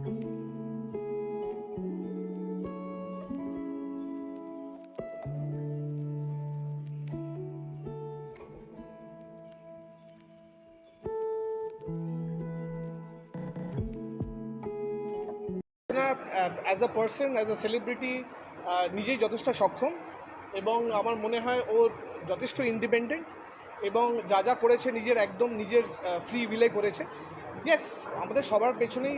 As a person, as a celebrity নিজেই যথেষ্ট সক্ষম, এবং আমার মনে হয় ও যথেষ্ট ইন্ডিপেন্ডেন্ট, এবং যা যা করেছে একদম নিজের ফ্রি উইলে করেছে। ইয়েস, আমাদের সবার পেছনেই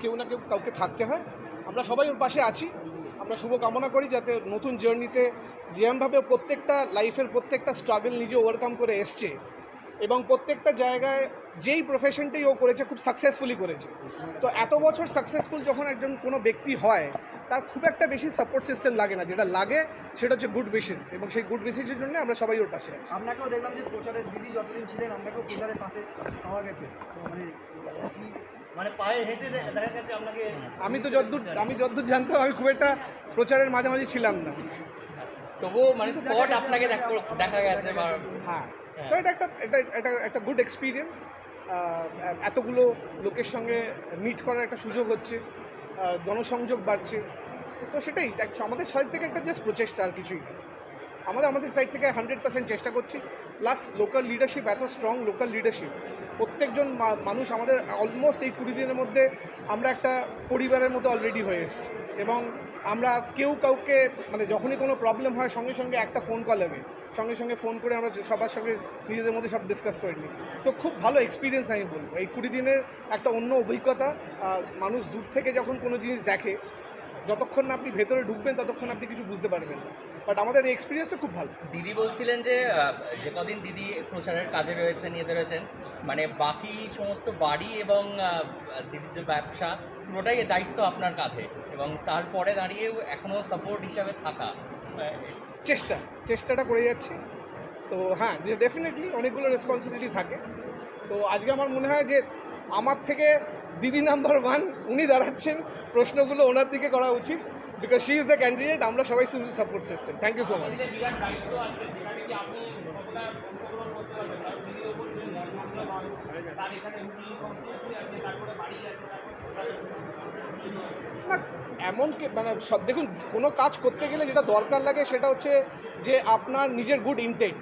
কেউ না কেউ কাউকে থাকতে হয়। আমরা সবাই ওর পাশে আছি। আমরা শুভ কামনা করি যাতে নতুন জার্নিতে যেরমভাবে প্রত্যেকটা লাইফের প্রত্যেকটা স্ট্রাগল নিজে ওভারকাম করে এসছে, এবং প্রত্যেকটা জায়গায় যেই প্রফেশনটাই ও করেছে খুব সাকসেসফুলি করেছে। তো এত বছর সাকসেসফুল যখন একজন কোনো ব্যক্তি হয়, তার খুব একটা বেশি সাপোর্ট সিস্টেম লাগে না। যেটা লাগে সেটা হচ্ছে গুড উইশেস, এবং সেই গুড উইশেসের জন্য আমরা সবাই ওর পাশে আছি। আপনাকেও দেখলাম যে প্রচারের দিদি যতদিন ছিলেন আপনাকেও প্রচারের পাশে পাওয়া গেছে, মানে পায়ে হেঁটে দেখা গেছে আপনাকে। আমি যতদূর জানতাম, আমি খুব একটা প্রচারের মাঝামাঝি ছিলাম না। তবুও মানে স্পট আপনাকে দেখা গেছে। হ্যাঁ, তো এটা একটা গুড এক্সপিরিয়েন্স। এতগুলো লোকের সঙ্গে মিট করার একটা সুযোগ হচ্ছে, জনসংযোগ বাড়ছে। তো সেটাই আমাদের সাইড থেকে একটা জাস্ট প্রচেষ্টা, আর কিছুই না। আমাদের সাইড থেকে 100% চেষ্টা করছি। প্লাস লোকাল লিডারশিপ, এত স্ট্রং লোকাল লিডারশিপ, প্রত্যেকজন মানুষ আমাদের অলমোস্ট এই 20 দিনের মধ্যে আমরা একটা পরিবারের মতো অলরেডি হয়ে এসেছি, এবং আমরা কেউ কাউকে মানে যখনই কোনো প্রবলেম হয় সঙ্গে সঙ্গে একটা ফোন কল হবে, সঙ্গে সঙ্গে ফোন করে আমরা সবার সঙ্গে নিজেদের মধ্যে সব ডিসকাস করে নিই। সো খুব ভালো এক্সপিরিয়েন্স আমি বলবো। এই 20 দিনের একটা অন্য অভিজ্ঞতা। মানুষ দূর থেকে যখন কোনো জিনিস দেখে, যতক্ষণ না আপনি ভেতরে ঢুকবেন ততক্ষণ আপনি কিছু বুঝতে পারবেন না। বাট আমাদের এই এক্সপিরিয়েন্সটা খুব ভালো। দিদি বলছিলেন যে কদিন দিদি প্রচারের কাজে রয়েছেন, ইয়েতে রয়েছেন, মানে বাকি সমস্ত বাড়ি এবং দিদির যে ব্যবসা পুরোটাই দায়িত্ব আপনার কাঁধে, এবং তারপরে দাঁড়িয়েও এখনও সাপোর্ট হিসাবে থাকা। চেষ্টাটা করে যাচ্ছি। তো হ্যাঁ, যে ডেফিনেটলি অনেকগুলো রেসপন্সিবিলিটি থাকে। তো আজকে আমার মনে হয় যে আমার থেকে দিদি নাম্বার 1 উনি দাঁড়াচ্ছেন, প্রশ্নগুলো ওনার দিকে করা উচিত, because she is the candidate. আমরা সবাই শুধু support system. Thank you so much. না, এমন মানে সব দেখুন, কোনো কাজ করতে গেলে যেটা দরকার লাগে সেটা হচ্ছে যে আপনার নিজের গুড ইন্টেন্ট।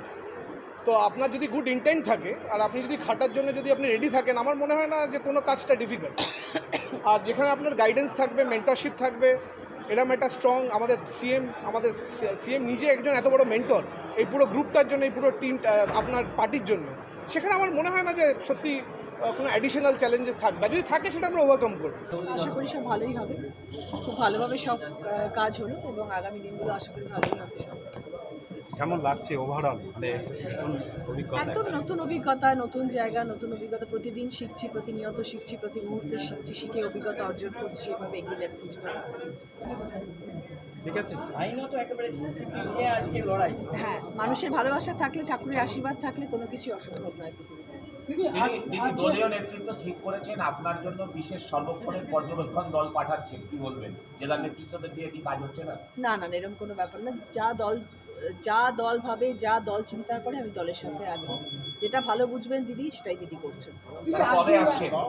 তো আপনার যদি গুড ইন্টেন্ট থাকে, আর আপনি যদি খাটার জন্য যদি আপনি রেডি থাকেন, আমার মনে হয় না যে কোনো কাজটা ডিফিকাল্ট। আর যেখানে আপনার গাইডেন্স থাকবে, মেন্টরশিপ থাকবে, এরকম একটা স্ট্রং আমাদের সিএম নিজে একজন এত বড় মেন্টর এই পুরো গ্রুপটার জন্য, এই পুরো টিম, আপনার পার্টির জন্য, সেখানে আমার মনে হয় না যে সত্যি কোনো অ্যাডিশনাল চ্যালেঞ্জেস থাকবে। যদি থাকে সেটা আমরা ওভারকাম করব। আশা করি সব ভালোই হবে, খুব ভালোভাবে সব কাজ হলো, এবং আগামী দিনগুলো আশা করি ভালোই হবে সব। কেমন লাগছে ওভারঅল, মানে একদম নতুন অভিজ্ঞতা, নতুন জায়গা, নতুন অভিজ্ঞতা। প্রতিদিন শিখছি, প্রতিনিয়ত শিখছি, প্রতি মুহূর্তে শিখছি, শিখে অভিজ্ঞতা অর্জন করছি, সেভাবে এগিয়ে যাচ্ছি জীবনে। ঠিক আছে, আইনত একেবারে আজকে লড়াই। হ্যাঁ, মানুষের ভালোবাসা থাকলে, ঠাকুরের আশীর্বাদ থাকলে কোনো কিছুই অসম্ভব নয় পৃথিবীতে। দিদি দলীয় নেতৃত্ব ঠিক করেছেন আপনার জন্য বিশেষ সর্বক্ষণের পর্যবেক্ষণ দল পাঠাচ্ছেন, কি বলবেন? জেলা নেতৃত্বদের দিয়ে কি কাজ হচ্ছে না? না না, এরকম কোনো ব্যাপার না। যা দল ভাবে, যা দল চিন্তা করে, আমি দলের সাথে আছি। যেটা ভালো বুঝবেন দিদি, সেটাই দিদি করছেন।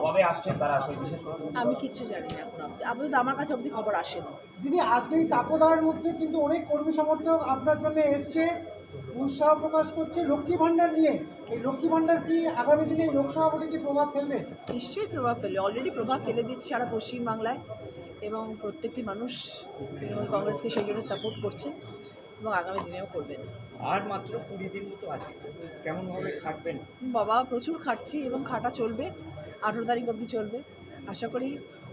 কবে আসছেন তারা, সেই বিশেষ করে আমি কিচ্ছু জানি না এখন আপাতত, আমার কাছে অবধি খবর আসেনি। দিদি, আজকে এই তাপদার মধ্যে কিন্তু অনেক কর্মী সমর্থক আপনার জন্য এসছে, উৎসাহ প্রকাশ করছে লক্ষ্মী ভাণ্ডার নিয়ে। এই লক্ষ্মী ভাণ্ডার কি আগামী দিনে লোকসভা ভোটে কি প্রভাব ফেলবে? নিশ্চয়ই প্রভাব ফেলবে, অলরেডি প্রভাব ফেলে দিচ্ছে সারা পশ্চিমবাংলায়, এবং প্রত্যেকটি মানুষ তৃণমূল কংগ্রেসকে সেই জন্য সাপোর্ট করছে, এবং আগামী দিনেও করবেন। আর মাত্র 20 দিন মতো আছে, কেমনভাবে খাটবেন? বাবা, প্রচুর খাটছি, এবং খাটা চলবে, 18 তারিখ অবধি চলবে। আশা করি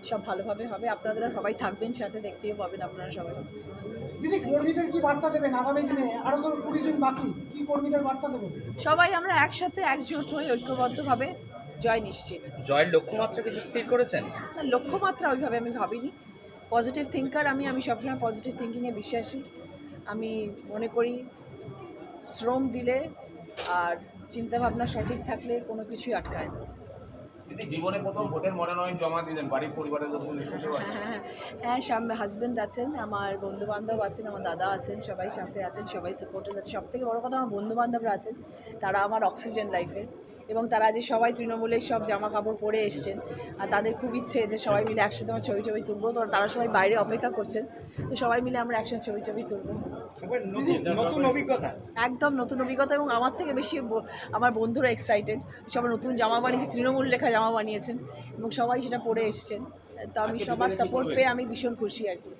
সব ভালোভাবে হবে। আপনারা সবাই থাকবেন সাথে, দেখতেও পাবেন আপনারা সবাই। দিদি, কর্মীদের কি বার্তা দেবেন আগামী দিনে? আরও তো 20 দিন বাকি, কি কর্মীদের বার্তা দেবেন? সবাই আমরা একসাথে একজোট হয়ে ঐক্যবদ্ধভাবে জয় নিশ্চিত। জয়ের লক্ষ্যমাত্রা কিছু স্থির করেছেন? না, লক্ষ্যমাত্রা ওইভাবে আমি ভাবিনি। পজিটিভ থিঙ্কার আমি সবসময় পজিটিভ থিঙ্কিংয়ে বিশ্বাসী। আমি মনে করি শ্রম দিলে আর চিন্তাভাবনা সঠিক থাকলে কোনো কিছুই আটকায় না। দিদি, জীবনে প্রথম ভোটের মনোনয়ন জমা দিলেন, বাড়ির পরিবারের লোক হ্যাঁ, সামনে হাজব্যান্ড আছেন, আমার বন্ধুবান্ধব আছেন, আমার দাদা আছেন, সবাই সাথে আছেন, সবাই সাপোর্টেড আছে। সবথেকে বড় কথা, আমার বন্ধুবান্ধবরা আছেন, তারা আমার অক্সিজেন লাইফের। এবং তারা যে সবাই তৃণমূলের সব জামা কাপড় পরে এসছেন আর তাদের খুব ইচ্ছে যে সবাই মিলে একসাথে আমার ছবি তুলবো, তো তারা সবাই বাইরে অপেক্ষা করছেন, তো সবাই মিলে আমরা একসাথে ছবি তুলবো। নতুন অভিজ্ঞতা। একদম নতুন অভিজ্ঞতা, এবং আমার থেকে বেশি আমার বন্ধুরা এক্সাইটেড। সবাই নতুন জামা বানিয়েছে, তৃণমূল লেখা জামা বানিয়েছেন এবং সবাই সেটা পরে এসছেন, তো আমি সবার সাপোর্ট পেয়ে আমি ভীষণ খুশি আর কি।